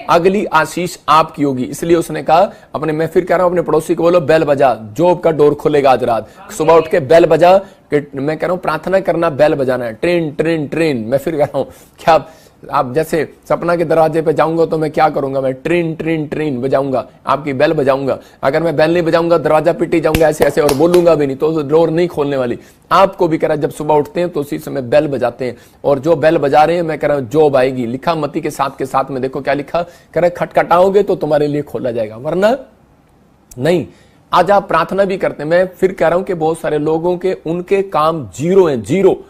अगली आशीष आपकी होगी। इसलिए उसने कहा अपने, मैं फिर कह रहा हूं अपने पड़ोसी को बोलो बेल बजा, जॉब का डोर खुलेगा आज रात। सुबह उठ के बेल बजा, मैं कह रहा हूं प्रार्थना करना, बेल बजाना है, ट्रेन ट्रेन ट्रेन। मैं फिर कह रहा हूं क्या आप जैसे सपना के दरवाजे पे जाऊंगा तो मैं क्या करूंगा, मैं ट्रेन ट्रेन ट्रेन बजाऊंगा, आपकी बेल बजाऊंगा। अगर मैं बेल नहीं बजाऊंगा दरवाजा पिटी जाऊंगा ऐसे ऐसे और बोलूंगा भी नहीं तो डोर नहीं खोलने वाली। आपको भी कह रहा जब सुबह उठते हैं तो उसी समय बेल बजाते हैं, और जो बेल बजा रहे हैं मैं कह रहा हूं जॉब आएगी। लिखा मत्ती के साथ में देखो क्या लिखा, कह रहा खटखटाओगे तो तुम्हारे लिए खोला जाएगा, वरना नहीं। आज आप प्रार्थना भी करते हैं, मैं फिर कह रहा हूं कि बहुत सारे लोगों के उनके काम जीरो हैं, जीरो।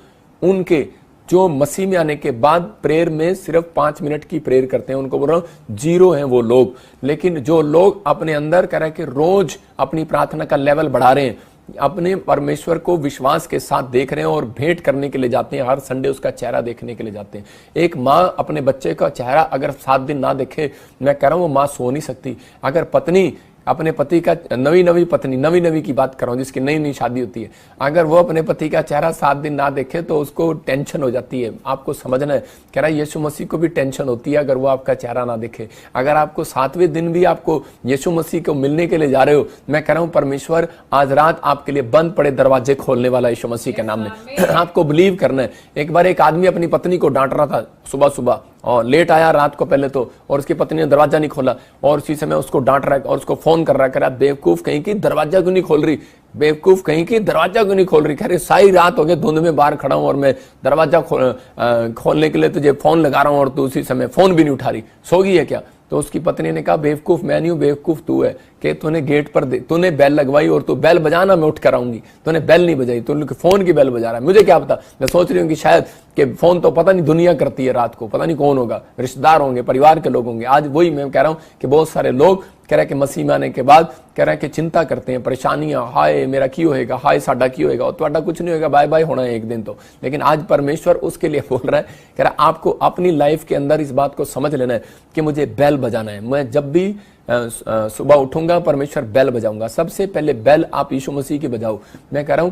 उनके जो मसीह में आने के बाद प्रेयर में सिर्फ 5 मिनट की प्रेयर करते हैं, उनको बोल रहा हूं जीरो हैं वो लोग। लेकिन जो लोग अपने अंदर कह रहे हैं कि रोज अपनी प्रार्थना का लेवल बढ़ा रहे हैं, अपने परमेश्वर को विश्वास के साथ देख रहे हैं और भेंट करने के लिए जाते हैं, हर संडे उसका चेहरा देखने के लिए जाते हैं। एक माँ अपने बच्चे का चेहरा अगर 7 दिन ना देखे, मैं कह रहा हूं वो माँ सो नहीं सकती। अगर पत्नी अपने पति का, नवी पत्नी, नवी की बात कर रहा हूं जिसकी नई शादी होती है, अगर वो अपने पति का चेहरा 7 दिन ना देखे तो उसको टेंशन हो जाती है। आपको समझना है, कह रहा है यीशु मसीह को भी टेंशन होती है अगर वो आपका चेहरा ना देखे। अगर आपको 7वें दिन भी आपको यीशु मसीह को मिलने के लिए जा रहे हो, मैं कह रहा हूं परमेश्वर आज रात आपके लिए बंद पड़े दरवाजे खोलने वाला यीशु मसीह के नाम में। आपको बिलीव करना है। एक बार एक आदमी अपनी पत्नी को डांट रहा था सुबह और लेट आया रात को पहले तो, और उसकी पत्नी ने दरवाजा नहीं खोला और उसी समय उसको डांट रहा है और उसको फोन कर रहा है, कह रहा बेवकूफ कहीं की दरवाजा क्यों नहीं खोल रही, बेवकूफ कहीं की दरवाजा क्यों नहीं खोल रही। कह रहे सारी रात हो गई, धुंध में बाहर खड़ा हूं और मैं दरवाजा खोलने के लिए तुझे फोन लगा रहा हूं और तू उसी समय फोन भी नहीं उठा रही, सो गई है क्या। तो उसकी पत्नी ने कहा बेवकूफ मैं नहीं हूं, बेवकूफ तू है कि तूने गेट पर तूने बेल लगवाई और तू बेल बजाना मैं उठ कर आऊंगी, तूने बेल नहीं बजाई, तू फोन की बेल बजा रहा है। मुझे क्या पता, मैं सोच रही हूँ कि शायद कि फोन तो पता नहीं दुनिया करती है रात को, पता नहीं कौन होगा, रिश्तेदार होंगे, परिवार के लोग होंगे। आज वही मैं कह रहा हूं कि बहुत सारे लोग कह रहे हैं कि मसीह में आने के बाद कह रहे हैं कि चिंता करते हैं, परेशानियां, हाय मेरा की होएगा, हाय साडा की होएगा, और तुम्हारा कुछ नहीं होगा, बाय बाय होना है एक दिन तो। लेकिन आज परमेश्वर उसके लिए बोल रहा है, कह रहा है आपको अपनी लाइफ के अंदर इस बात को समझ लेना है कि मुझे बेल बजाना है। मैं जब भी सुबह उठूंगा परमेश्वर बेल बजाऊंगा। सबसे पहले बेल आप यीशु मसीह की बजाओ, मैं कह रहा हूं।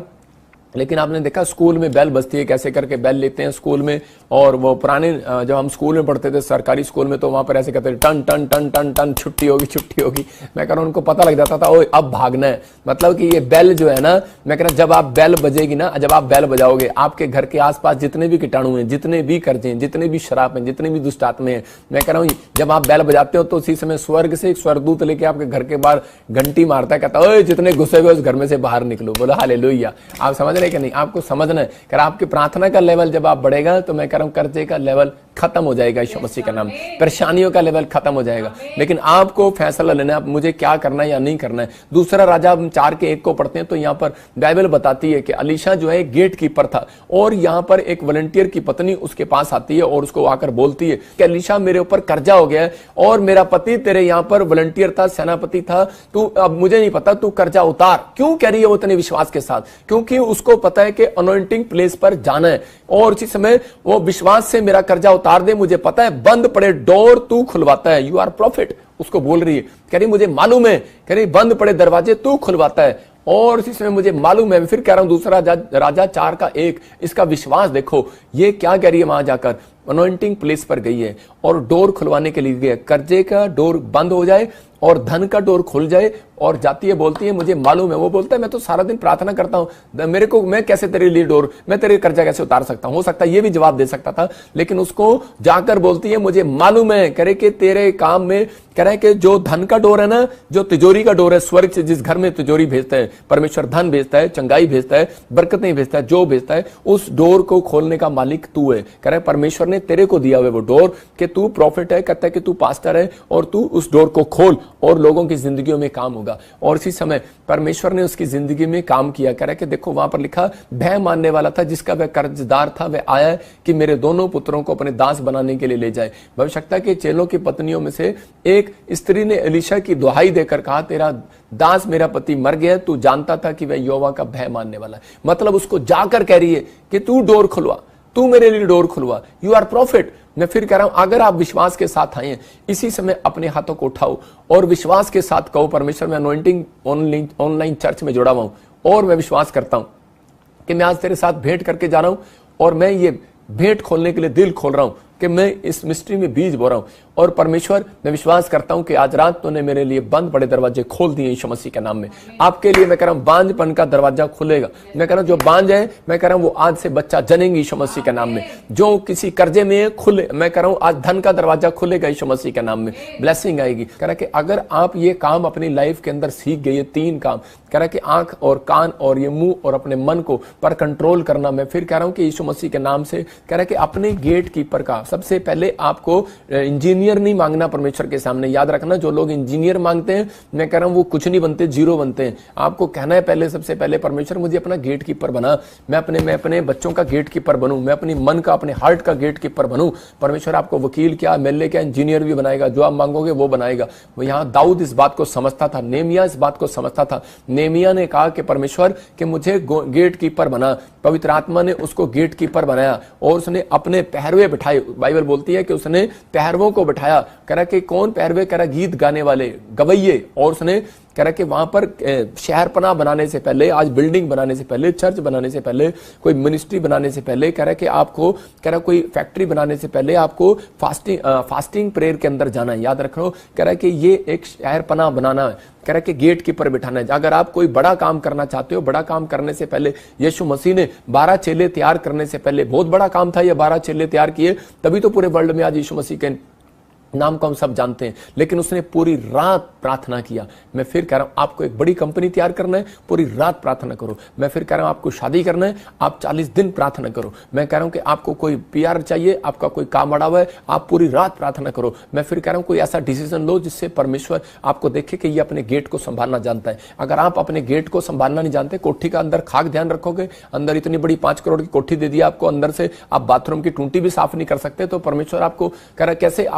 लेकिन आपने देखा स्कूल में बेल बजती है, कैसे करके बेल लेते हैं स्कूल में, और वो पुराने जब हम स्कूल में पढ़ते थे सरकारी स्कूल में तो वहां पर ऐसे कहते थे टन टन टन टन टन छुट्टी होगी छुट्टी होगी। मैं कह रहा हूं उनको पता लग जाता था ओ अब भागना है। मतलब कि ये बेल जो है ना, मैं कह रहा हूं जब आप बेल बजेगी ना, जब आप बेल बजाओगे आपके घर के आसपास जितने भी कीटाणु हैं, जितने भी कर्जे हैं, जितने भी शराब हैं, जितने भी दुष्ट आत्मे हैं, मैं कह रहा हूं जब आप बेल बजाते हो तो उसी समय स्वर्ग से एक स्वर्गदूत लेके आपके घर के बाहर घंटी मारता है, कहता है जितने घुसे हुए उस घर में से बाहर निकलो। बोलो हालेलुया। आप समझ रहे कि नहीं? आपको समझना है कि आपकी प्रार्थना का लेवल जब आप बढ़ेगा तो मैं कह रहा हूं कर्जे का लेवल खत्म हो जाएगा, यीशु मसीह का नाम, परेशानियों का लेवल खत्म हो जाएगा। लेकिन आपको फैसला लेना है मुझे क्या करना है या नहीं करना है। दूसरा राजा 4:1 को पढ़ते हैं तो यहाँ पर बाइबल बताती है कि अलीशा जो है गेट कीपर था, और यहाँ पर एक वॉलंटियर की पत्नी उसके पास आती है और उसको आकर बोलती है कि अलीशा मेरे ऊपर कर्जा हो गया है और मेरा पति तेरे यहाँ पर वॉलंटियर था, सेनापति था, तू अब मुझे नहीं पता, तू कर्जा उतार। क्यों कह रही है वो इतने विश्वास के साथ? क्योंकि उसको पता है कि अनॉइंटिंग प्लेस पर जाना है और उसी समय वो विश्वास से मेरा कर्जा उतार दे, मुझे पता है बंद पड़े डोर तू खुलवाता है, यू आर प्रॉफिट। उसको बोल रही है, कह रही मुझे मालूम है, कह रही बंद पड़े दरवाजे तू खुलवाता है और इसी समय मुझे मालूम है। फिर कह रहा हूं दूसरा राजा 4:1, इसका विश्वास देखो ये क्या कह रही है। वहां जाकर अनॉइंटिंग प्लेस पर गई है और डोर खुलवाने के लिए गई है, कर्जे का डोर बंद हो जाए और धन का डोर खुल जाए, और जाती है बोलती है मुझे मालूम है। वो बोलता है मैं तो सारा दिन प्रार्थना करता हूं, मेरे को मैं कैसे तेरे लिए डोर, मैं तेरे कर्जा कैसे उतार सकता हूं। हो सकता है ये भी जवाब दे सकता था, लेकिन उसको जाकर बोलती है मुझे मालूम है, कह रहे कि तेरे काम में, कह रहे कि जो धन का डोर है ना, जो तिजोरी का डोर है, स्वर्ग से जिस घर में तिजोरी भेजता है परमेश्वर, धन भेजता है, चंगाई भेजता है, बरकतें भेजता है, जो भेजता है, उस डोर को खोलने का मालिक तू है। कह रहे परमेश्वर ने तेरे को दिया हुआ वो डोर कि तू प्रॉफिट है, कहता है कि तू पास्टर है और तू उस डोर को खोल और लोगों की जिंदगियों में काम होगा। और इसी समय परमेश्वर ने उसकी जिंदगी में काम किया। कह रहा है कि देखो वहां पर लिखा भय मानने वाला था जिसका वह कर्जदार था, वह आया कि मेरे दोनों पुत्रों को अपने दास बनाने के लिए ले जाए। भविष्यवक्ता के चेलों की पत्नियों में से एक स्त्री ने एलीशा की दुहाई देकर कहा तेरा दास मेरा पति मर गया, तू जानता था कि वह यहोवा का भय मानने वाला है। मतलब उसको जाकर कह रही है कि तू डोर खुलवा, तू मेरे लिए डोर खुलवा, यू आर प्रॉफिट। मैं फिर कह रहा हूं अगर आप विश्वास के साथ आए हैं इसी समय अपने हाथों को उठाओ और विश्वास के साथ कहो परमेश्वर मैं अनॉइंटिंग ऑनलाइन चर्च में जुड़ा हुआ हूं और मैं विश्वास करता हूं कि मैं आज तेरे साथ भेंट करके जा रहा हूं और मैं ये भेंट खोलने के लिए दिल खोल रहा हूं कि मैं इस मिस्ट्री में बीज बो रहा हूं। और परमेश्वर, मैं विश्वास करता हूं कि आज रात तूने मेरे लिए बंद पड़े दरवाजे खोल दिए यीशु मसीह के नाम में। आपके लिए मैं कह रहा हूं बांझपन का दरवाजा खुलेगा। मैं कह रहा हूं जो बांझ है, मैं कह रहा हूं वो आज से बच्चा जनेंगे यीशु मसीह के नाम में। जो किसी कर्जे में खुले, मैं कह रहा हूं आज धन का दरवाजा खुलेगा यीशु मसीह के नाम में, ब्लेसिंग आएगी। कह रहा कि अगर आप ये काम अपनी लाइफ के अंदर सीख गए, ये 3 काम, कह रहा कि आंख और कान और ये मुंह और अपने मन को पर कंट्रोल करना, मैं फिर कह रहा हूं कि यीशु मसीह के नाम से कह रहा कि अपने गेट कीपर का सबसे पहले आपको इंजीनियर नहीं मांगना परमेश्वर के सामने। याद रखना, जो लोग इंजीनियर मांगते हैं, मैं कह रहा हूं वो कुछ नहीं बनते, जीरो बनते हैं। आपको कहना है पहले, सबसे पहले परमेश्वर मुझे अपना गेट कीपर बना, मैं अपने बच्चों का गेट कीपर बनूं, मैं अपनी मन का, अपने हार्ट का गेट कीपर बनूं। परमेश्वर आपको वकील क्या, एमएलए क्या, इंजीनियर भी बनाएगा, जो आप मांगोगे वो बनाएगा। वो यहाँ दाऊद इस बात को समझता था, नेमिया इस बात को समझता था। नेमिया ने कहा कि परमेश्वर कि मुझे गेट कीपर बना, पवित्र आत्मा ने उसको गेट कीपर बनाया और उसने अपने पहरवे बिठाए। बाइबल बोलती है कि उसने पहरवों को बिठाया। कह रहा कि कौन पहरवे, कह रहा गीत गाने वाले, गवैये। और उसने कह रहा कि वहां पर शहरपनाह बनाने से पहले, आज बिल्डिंग बनाने से पहले, चर्च बनाने से पहले, कोई मिनिस्ट्री बनाने से पहले, कह रहा कि आपको, कह रहा कोई फैक्ट्री बनाने से पहले आपको फास्टिंग प्रेयर के अंदर जाना है। याद रखो, कह रहा कि ये एक शहरपनाह बनाना है, कह रहा कि गेट कीपर बिठाना है। अगर आप कोई बड़ा काम करना चाहते हो, बड़ा काम करने से पहले यीशु मसीह ने 12 चेले तैयार करने से पहले, बहुत बड़ा काम था ये, 12 चेले तैयार किए, तभी तो पूरे वर्ल्ड में आज यीशु मसीह के नाम को हम सब जानते हैं। लेकिन उसने पूरी रात प्रार्थना किया। मैं फिर कह रहा हूं, आपको एक बड़ी कंपनी तैयार करना है, पूरी रात प्रार्थना करो। मैं फिर कह रहा हूं, आपको शादी करना है, आप 40 दिन प्रार्थना करो। मैं कह रहा हूं कि आपको कोई पीआर चाहिए, आपका कोई काम अड़ा हुआ है, आप पूरी रात प्रार्थना करो। मैं फिर कह रहा हूं, कोई ऐसा डिसीजन लो जिससे परमेश्वर आपको देखे कि ये अपने गेट को संभालना जानता है। अगर आप अपने गेट को संभालना नहीं जानते, कोठी का अंदर खाक ध्यान रखोगे, अंदर इतनी बड़ी 5 करोड़ की कोठी दे दी आपको, अंदर से आप बाथरूम की टूंटी भी साफ नहीं कर सकते, तो परमेश्वर आपको कह रहा कैसे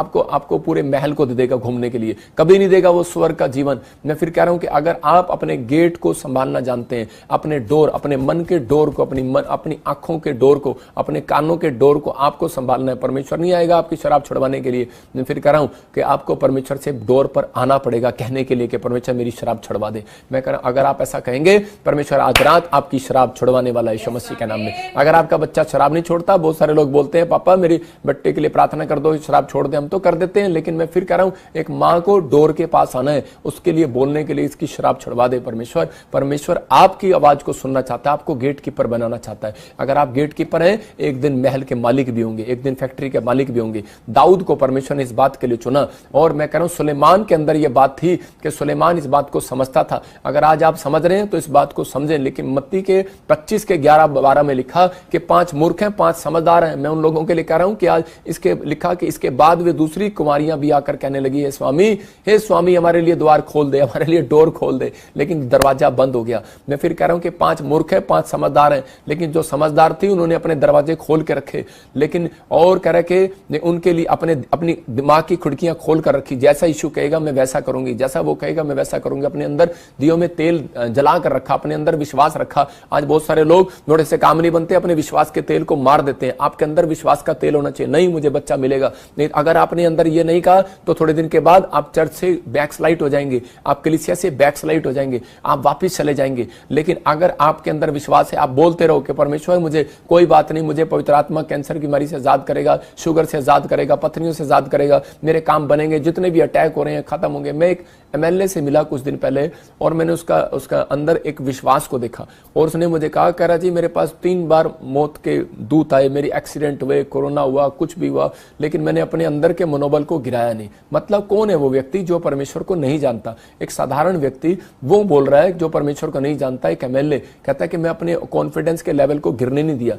आपको पूरे महल को दे देगा घूमने के लिए? कभी नहीं देगा वो स्वर्ग का जीवन। मैं फिर कह रहा हूं कि अगर आप अपने गेट को संभालना जानते हैं, अपने डोर, अपने मन के डोर को, अपनी आंखों के डोर को, अपने कानों के डोर को आपको संभालना है। परमेश्वर नहीं आएगा आपकी शराब छुड़वाने के लिए। मैं फिर कह रहा हूं कि आपको परमेश्वर से डोर पर आना पड़ेगा कहने के लिए कि परमेश्वर मेरी शराब छुड़वा दे। मैं कह रहा हूं, अगर आप ऐसा कहेंगे, परमेश्वर आज रात आपकी शराब छुड़वाने वाला है यीशु मसीह के नाम में। अगर आपका बच्चा शराब नहीं छोड़ता, बहुत सारे लोग बोलते हैं पापा मेरी बच्चे के लिए प्रार्थना कर दो, शराब छोड़ दे। हम तो कर देते हैं, लेकिन मैं फिर कह रहा हूं, एक मां को डोर के पास आना है, उसके लिए बोलने के लिए इसकी शराब छुड़वा दे परमेश्वर आपकी आवाज को सुनना चाहता है, आपको गेट कीपर बनाना चाहता है। अगर आप गेट कीपर हैं, एक दिन महल के मालिक भी होंगे, एक दिन फैक्ट्री के मालिक भी होंगे। दाऊद को परमेश्वर ने इस बात के लिए चुना। और मैं कह रहा हूं, सुलेमान के अंदर यह बात थी कि सुलेमान इस बात को समझता था। अगर आज आप समझ रहे हैं तो इस बात को समझें। लेकिन मत्ती के 25 के 11-12 में लिखा कि 5 मूर्ख हैं, 5 समझदार हैं। मैं उन लोगों के लिए कह रहा हूं कि आज इसके लिखा कि इसके बाद वे दूसरी कुमारियां भी आकर कहने लगी, हे स्वामी हमारे लिए द्वार खोल दे, हमारे लिए डोर खोल दे। लेकिन दरवाजा बंद हो गया। मैं फिर कह रहा हूं कि 5 मूर्ख हैं, 5 समझदार हैं। लेकिन जो समझदार थी उन्होंने अपने दरवाजे खोल के रखे। लेकिन और कह रहे कि उनके लिए अपनी दिमाग की खिड़कियां खोल कर रखी। जैसा यीशु कहेगा मैं वैसा करूंगी, जैसा वो कहेगा मैं वैसा करूंगी। अपने अंदर दियों में तेल जला कर रखा, अपने अंदर विश्वास रखा। आज बहुत सारे लोग थोड़े से काम नहीं बनते, अपने विश्वास के तेल को मार देते हैं। आपके अंदर विश्वास का तेल होना चाहिए। नहीं मुझे बच्चा मिलेगा, नहीं, अगर आपने अंदर ये नहीं कहा तो थोड़े दिन के बाद आप चर्च से बैकस्लाइड हो जाएंगे, आप कलीसिया से बैकस्लाइड हो जाएंगे, आप वापस चले जाएंगे। लेकिन अगर आपके अंदर विश्वास है, आप बोलते रहो कि परमेश्वर मुझे कोई बात नहीं, मुझे पवित्र आत्मा कैंसर की बीमारी से आजाद करेगा, शुगर से आजाद करेगा, पथरियों से आजाद करेगा, मेरे काम बनेंगे, जितने भी अटैक हो रहे हैं खत्म होंगे। मैं एक एमएलए से मिला कुछ दिन पहले और मैंने उसका अंदर एक विश्वास को देखा और उसने मुझे कहा, कह रहा जी मेरे पास 3 बार मौत के दूत आए, मेरी एक्सीडेंट हुए, कोरोना हुआ, कुछ भी हुआ, लेकिन मैंने अपने अंदर के मनोबल को गिराया नहीं। मतलब कौन है वो व्यक्ति जो परमेश्वर को नहीं जानता? एक साधारण व्यक्ति वो बोल रहा है जो परमेश्वर को नहीं जानता। एक एमएलए कहता है कि मैं अपने कॉन्फिडेंस के लेवल को गिरने नहीं दिया।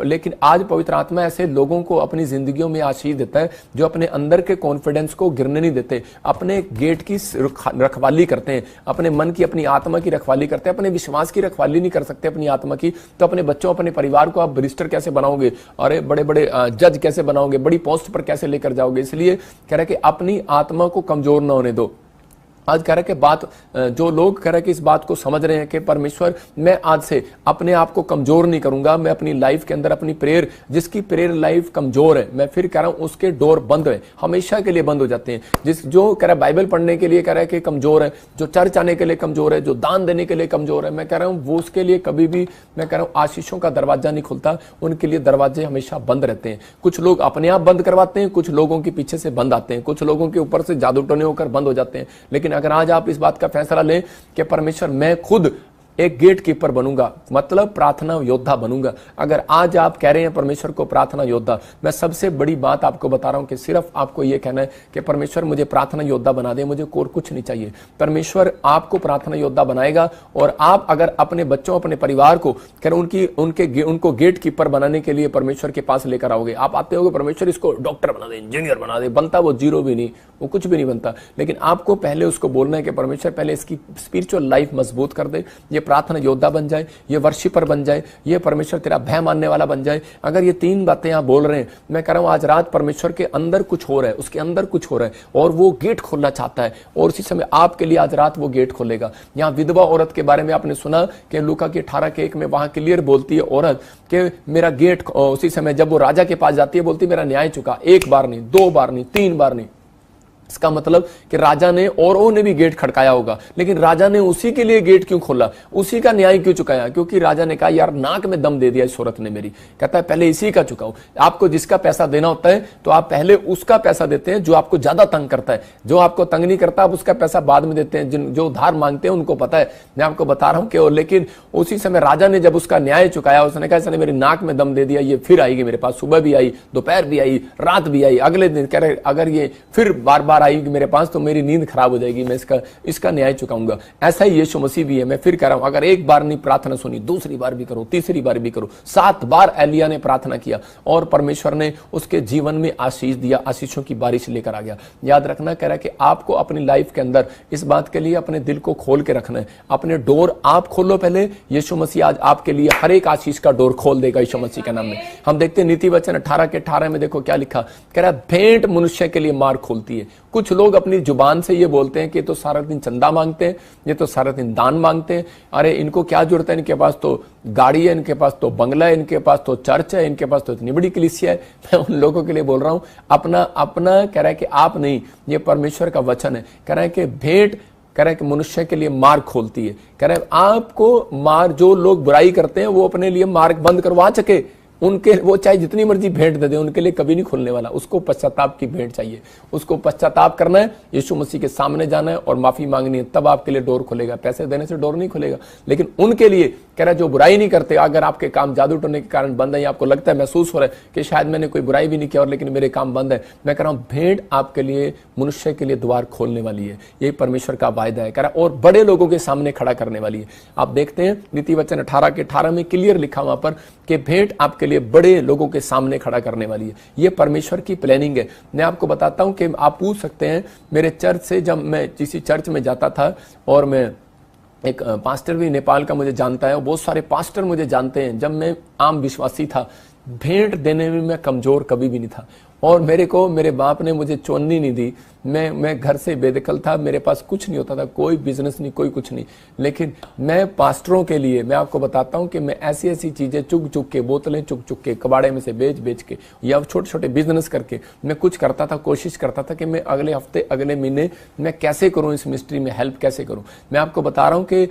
लेकिन आज पवित्र आत्मा ऐसे लोगों को अपनी जिंदगियों में आशीष देता है जो अपने अंदर के कॉन्फिडेंस को गिरने नहीं देते, अपने गेट की रखवाली करते हैं, अपने मन की, अपनी आत्मा की रखवाली करते हैं। अपने विश्वास की रखवाली नहीं कर सकते अपनी आत्मा की, तो अपने बच्चों, अपने परिवार को आप बैरिस्टर कैसे बनाओगे? और बड़े बड़े जज कैसे बनाओगे? बड़ी पोस्ट पर कैसे लेकर जाओगे? इसलिए कह रहे कि अपनी आत्मा को कमजोर ना होने दो। आज कह रहे कि बात जो लोग कह रहे कि इस बात को समझ रहे हैं कि परमेश्वर मैं आज से अपने आप को कमजोर नहीं करूंगा, मैं अपनी लाइफ के अंदर अपनी प्रेयर, जिसकी प्रेयर लाइफ कमजोर है, मैं फिर कह रहा हूं उसके डोर बंद है, हमेशा के लिए बंद हो जाते हैं। जिस जो कह रहा है बाइबल पढ़ने के लिए कह रहा है कि कमजोर है, जो चर्च आने के लिए कमजोर है, जो दान देने के लिए कमजोर है, मैं कह रहा हूं वो उसके लिए कभी भी मैं कह रहा हूं आशीषों का दरवाजा नहीं खुलता, उनके लिए दरवाजे हमेशा बंद रहते हैं। कुछ लोग अपने आप बंद करवाते हैं, कुछ लोगों के पीछे से बंद आते हैं, कुछ लोगों के ऊपर से जादू टोने होकर बंद हो जाते हैं। लेकिन अगर आज आप इस बात का फैसला लें कि परमेश्वर मैं खुद एक गेट कीपर बनूंगा, मतलब प्रार्थना योद्धा बनूंगा। अगर आज आप कह रहे हैं परमेश्वर को प्रार्थना योद्धा, मैं सबसे बड़ी बात आपको बता रहा हूं कि सिर्फ आपको यह कहना है कि परमेश्वर मुझे प्रार्थना योद्धा बना दे, मुझे और कुछ नहीं चाहिए। परमेश्वर आपको प्रार्थना योद्धा बनाएगा और आप अगर अपने बच्चों, अपने परिवार को उनको गेट कीपर बनाने के लिए परमेश्वर के पास लेकर आओगे। आप आते होगे परमेश्वर इसको डॉक्टर बना दे, इंजीनियर बना दे, बनता वो जीरो भी नहीं, वो कुछ भी नहीं बनता। लेकिन आपको पहले उसको बोलना है कि परमेश्वर पहले इसकी स्पिरिचुअल लाइफ मजबूत कर दे, ये प्रार्थना योद्धा बन जाए, ये वर्शिपर बन जाए, ये परमेश्वर तेरा भय मानने वाला बन जाए। अगर ये तीन बातें आप बोल रहे हैं, मैं कह रहा हूं आज रात परमेश्वर के अंदर कुछ हो रहा है, उसके अंदर कुछ हो रहा है और वो गेट खोलना चाहता है और उसी समय आपके लिए आज रात वो गेट खोलेगा। यहां विधवा औरत के बारे में आपने सुना कि लूका के 18:1 में वहां क्लियर बोलती है औरत कि मेरा गेट, उसी समय जब वो राजा के पास जाती है बोलती मेरा न्याय चुका, एक बार नहीं, दो बार नहीं, तीन बार नहीं। इसका मतलब कि राजा ने औरों ने भी गेट खड़काया होगा, लेकिन राजा ने उसी के लिए गेट क्यों खोला, उसी का न्याय क्यों चुकाया? क्योंकि राजा ने कहा यार नाक में दम दे दिया इस औरत ने मेरी। कहता है पहले इसी का चुकाओ। आपको जिसका पैसा देना होता है तो आप पहले उसका पैसा देते हैं जो आपको ज्यादा तंग करता है, जो आपको तंग नहीं करता आप उसका पैसा बाद में देते हैं। जो उधार मांगते हैं उनको पता है, मैं आपको बता रहा हूं कि लेकिन उसी समय राजा ने जब उसका न्याय चुकाया, उसने कहा इसने मेरी नाक में दम दे दिया, ये फिर आएगी मेरे पास, सुबह भी आई, दोपहर भी आई, रात भी आई, अगले दिन कह रहे अगर ये फिर बार बार आएगी मेरे पास तो मेरी नींद खराब हो जाएगी, मैं इसका न्याय चुकाऊंगा। ऐसा ही यीशु मसीह भी है। मैं फिर कह रहा हूं अगर एक बार नहीं प्रार्थना सुनी, दूसरी बार भी करो, तीसरी बार भी करो। 7 बार एलिया ने प्रार्थना किया और परमेश्वर ने उसके जीवन में आशीष दिया, आशीषों की बारिश लेकर आ गया। याद रखना कह रहा है कि आपको अपनी लाइफ के अंदर इस बात के लिए अपने दिल को खोल के रखना है। अपने डोर आप खोलो पहले, यीशु मसीह आज आपके लिए हर एक आशीष का डोर खोल देगा यीशु मसीह के नाम में। हम देखते हैं नीति वचन 18:18 में देखो क्या लिखा, कह रहा है भेंट मनुष्य के लिए मार्ग खोलती है। कुछ लोग अपनी जुबान से ये बोलते हैं कि तो सारा दिन चंदा मांगते हैं, ये तो सारा दिन दान मांगते हैं, अरे इनको क्या जरूरत है, इनके पास तो गाड़ी है, इनके पास तो बंगला है, इनके पास तो चर्च है, इनके पास तो इतनी बड़ी कलीसिया है। मैं उन लोगों के लिए बोल रहा हूं अपना अपना कह रहा है कि आप नहीं, ये परमेश्वर का वचन है। कह रहा है कि भेंट कह रहा है कि मनुष्य के लिए मार्ग खोलती है। कह रहा है आपको जो लोग बुराई करते हैं वो अपने लिए मार्ग बंद करवा सके, उनके वो चाहे जितनी मर्जी भेंट दे दे उनके लिए कभी नहीं खुलने वाला। उसको पश्चाताप की भेंट चाहिए, उसको पश्चाताप करना है, यीशु मसीह के सामने जाना है और माफी मांगनी है, तब आपके लिए डोर खुलेगा। पैसे देने से डोर नहीं खुलेगा। लेकिन उनके लिए कह रहा है जो बुराई नहीं करते, अगर आपके काम जादू टोने के कारण बंद है, आपको लगता है, महसूस हो रहा है कि शायद मैंने कोई बुराई भी नहीं किया और लेकिन मेरे काम बंद है, मैं कह रहा हूं भेंट आपके लिए, मनुष्य के लिए द्वार खोलने वाली है। यही परमेश्वर का वायदा है, कह रहा और बड़े लोगों के सामने खड़ा करने वाली है। आप देखते हैं नीति वचन 18:18 में क्लियर लिखा वहां पर कि भेंट आपके लिए बड़े लोगों के सामने खड़ा करने वाली है। यह परमेश्वर की प्लानिंग है। मैं आपको बताता हूं कि आप पूछ सकते हैं मेरे चर्च से, जब मैं किसी चर्च में जाता था और मैं एक पास्टर भी नेपाल का मुझे जानता है और बहुत सारे पास्टर मुझे जानते हैं, जब मैं आम विश्वासी था भेंट देने में मैं कमजोर कभी भी नहीं था और मेरे बाप ने मुझे चोन्नी नहीं दी। मैं घर से बेदखल था, मेरे पास कुछ नहीं होता था, कोई बिजनेस नहीं, कोई कुछ नहीं। लेकिन मैं पास्टरों के लिए मैं आपको बताता हूं कि मैं ऐसी ऐसी चीजें चुग चुग के, बोतलें चुग चुग के, कबाड़े में से बेच बेच के या छोटे छोटे बिजनेस करके मैं कुछ करता था, कोशिश करता था कि मैं अगले हफ्ते, अगले महीने मैं कैसे करूं, इस मिनिस्ट्री में हेल्प कैसे करूं। मैं आपको बता रहा हूं कि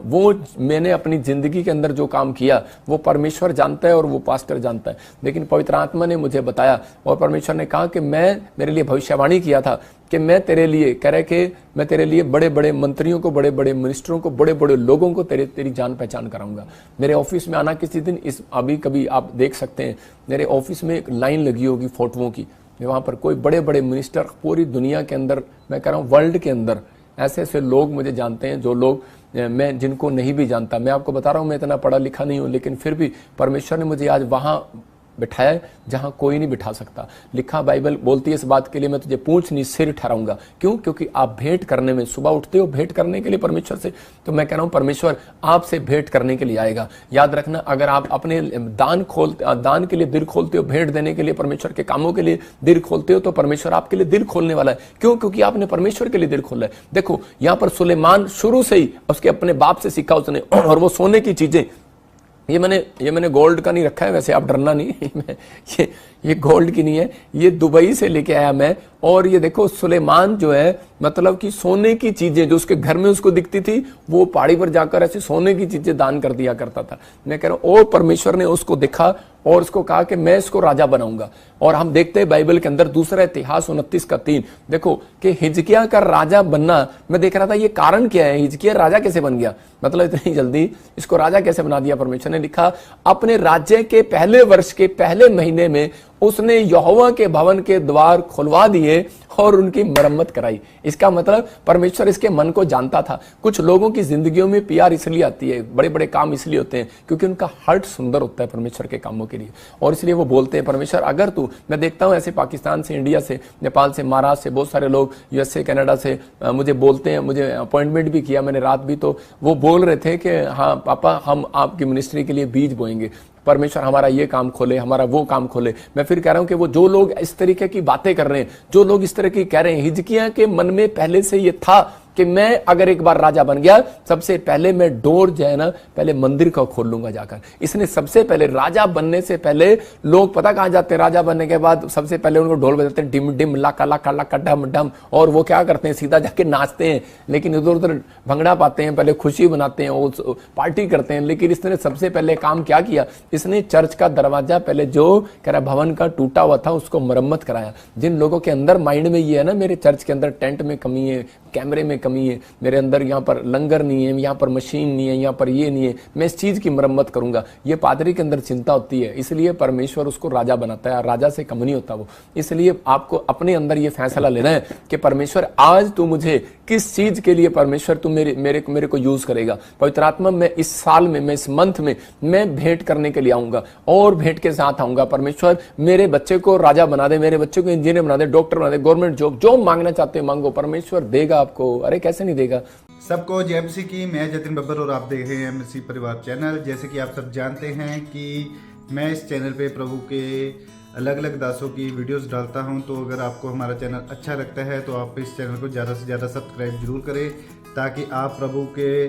वो मैंने अपनी जिंदगी के अंदर जो काम किया वो परमेश्वर जानता है और वो पास्टर जानता है। लेकिन पवित्र आत्मा ने मुझे बताया और परमेश्वर ने कहा कि मेरे लिए भविष्यवाणी किया था कि मैं तेरे लिए, कह रहे कि मैं तेरे लिए बड़े बड़े मंत्रियों को, बड़े बड़े मिनिस्टरों को, बड़े बड़े लोगों को तेरी जान पहचान कराऊंगा। मेरे ऑफिस में आना किसी दिन, अभी कभी आप देख सकते हैं मेरे ऑफिस में एक लाइन लगी होगी फोटोओं की, वहां पर कोई बड़े बड़े मिनिस्टर पूरी दुनिया के अंदर, मैं कह रहा हूं वर्ल्ड के अंदर ऐसे ऐसे लोग मुझे जानते हैं, जो लोग मैं जिनको नहीं भी जानता। मैं आपको बता रहा हूं मैं इतना पढ़ा लिखा नहीं हूं, लेकिन फिर भी परमेश्वर ने मुझे आज वहां बिठाया है जहां कोई नहीं बिठा सकता। लिखा बाइबल बोलती है इस बात के लिए मैं तुझे पूंछ नहीं सिर ठहराऊंगा। क्यों? क्योंकि आप भेंट करने में सुबह उठते हो भेंट करने के लिए परमेश्वर से, तो मैं कह रहा हूं परमेश्वर आपसे भेंट करने के लिए आएगा। याद रखना, अगर आप अपने दान के लिए दिल खोलते हो, भेंट देने के लिए, परमेश्वर के कामों के लिए दिल खोलते हो, तो परमेश्वर आपके लिए दिल खोलने वाला है। क्यों? क्योंकि आपने परमेश्वर के लिए दिल खोला है। देखो यहां पर सुलेमान शुरू से ही उसके अपने बाप से सीखा उसने, और वो सोने की चीजें, ये मैंने गोल्ड का नहीं रखा है, वैसे आप डरना नहीं ये गोल्ड की नहीं है, ये दुबई से लेके आया मैं। और ये देखो सुलेमान जो है मतलब कि सोने की चीजें जो उसके घर में उसको दिखती थी, वो पहाड़ी पर जाकर ऐसे सोने की चीजें दान कर दिया करता था। मैं कह रहा हूं, और परमेश्वर ने उसको देखा और उसको कहा कि मैं इसको राजा बनाऊंगा। और हम देखते हैं बाइबल के अंदर दूसरा इतिहास 29:3, देखो कि हिजकिय्याह का राजा बनना, मैं देख रहा था ये कारण क्या है, हिजकिय्याह राजा कैसे बन गया, मतलब इतनी जल्दी इसको राजा कैसे बना दिया परमेश्वर ने। लिखा अपने राज्य के पहले वर्ष के पहले महीने में उसने यहोवा के भवन के द्वार खुलवा दिए और उनकी मरम्मत कराई। इसका मतलब परमेश्वर इसके मन को जानता था। कुछ लोगों की जिंदगियों में प्यार इसलिए आती है, बड़े बड़े काम इसलिए होते हैं क्योंकि उनका हार्ट सुंदर होता है परमेश्वर के कामों के लिए, और इसलिए वो बोलते हैं परमेश्वर अगर तू, मैं देखता हूं ऐसे पाकिस्तान से, इंडिया से, नेपाल से, महाराष्ट्र से, बहुत सारे लोग यूएसए कनाडा से मुझे बोलते हैं, मुझे अपॉइंटमेंट भी किया मैंने रात भी, तो वो बोल रहे थे कि हाँ पापा हम आपकी मिनिस्ट्री के लिए बीज बोएंगे, परमेश्वर हमारा ये काम खोले, हमारा वो काम खोले। मैं फिर कह रहा हूं कि वो जो लोग इस तरीके की बातें कर रहे हैं, जो लोग इस तरह की कह रहे हैं, हिजकिय्याह के मन में पहले से ये था कि मैं अगर एक बार राजा बन गया, सबसे पहले मैं डोर जो है ना पहले मंदिर का खोल लूंगा जाकर। इसने सबसे पहले राजा बनने से पहले, लोग पता कहां जाते हैं राजा बनने के बाद, सबसे पहले उनको ढोल बजाते हैं, डिम डिम लाका लाका लाका डम डम, और वो क्या करते हैं सीधा जाके नाचते हैं, लेकिन इधर उधर भंगड़ा पाते हैं, पहले खुशी बनाते हैं, पार्टी करते हैं। लेकिन इसने सबसे पहले काम क्या किया, इसने चर्च का दरवाजा पहले जो कह रहा भवन का टूटा हुआ था उसको मरम्मत कराया। जिन लोगों के अंदर माइंड में ये है ना, मेरे चर्च के अंदर टेंट में कमी है, कैमरे में कमी है, मेरे अंदर यहाँ पर लंगर नहीं है, यहाँ पर मशीन नहीं है, यहाँ पर ये नहीं है, मैं इस चीज की मरम्मत करूंगा। ये पादरी के अंदर चिंता होती है, इसलिए परमेश्वर उसको राजा बनाता है, राजा से कम नहीं होता वो। इसलिए आपको अपने अंदर ये फैसला लेना है कि परमेश्वर आज तू मुझे किस चीज के लिए, परमेश्वर तू मेरे को यूज करेगा। पवित्र आत्मा मैं इस साल में, मैं इस मंथ में मैं भेंट करने के लिए आऊंगा और भेंट के साथ आऊंगा। परमेश्वर मेरे बच्चे को राजा बना दे, मेरे बच्चे को इंजीनियर बना दे, डॉक्टर बना दे, गवर्नमेंट जॉब, जो मांगना चाहते हैं मांगो, परमेश्वर देगा आपको। अरे कैसे नहीं देगा। सबको जय मसीह की। मैं जतिन बब्बर और आप देख रहे हैं मसीह परिवार चैनल। जैसे कि आप सब जानते हैं कि मैं इस चैनल पे प्रभु के अलग अलग दासों की वीडियोस डालता हूं, तो अगर आपको हमारा चैनल अच्छा लगता है तो आप इस चैनल को ज़्यादा से ज़्यादा सब्सक्राइब जरूर करें, ताकि आप प्रभु के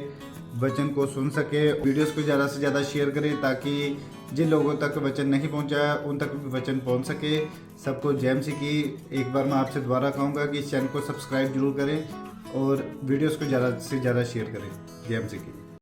वचन को सुन सके। वीडियोस को ज़्यादा से ज़्यादा शेयर करें ताकि जिन लोगों तक वचन नहीं पहुंचा उन तक भी वचन पहुंच सके। सबको जय मसीह की। एक बार मैं आपसे दोबारा कहूँगा कि इस चैनल को सब्सक्राइब जरूर करें और वीडियोस को ज़्यादा से ज़्यादा शेयर करें। जय मसीह की।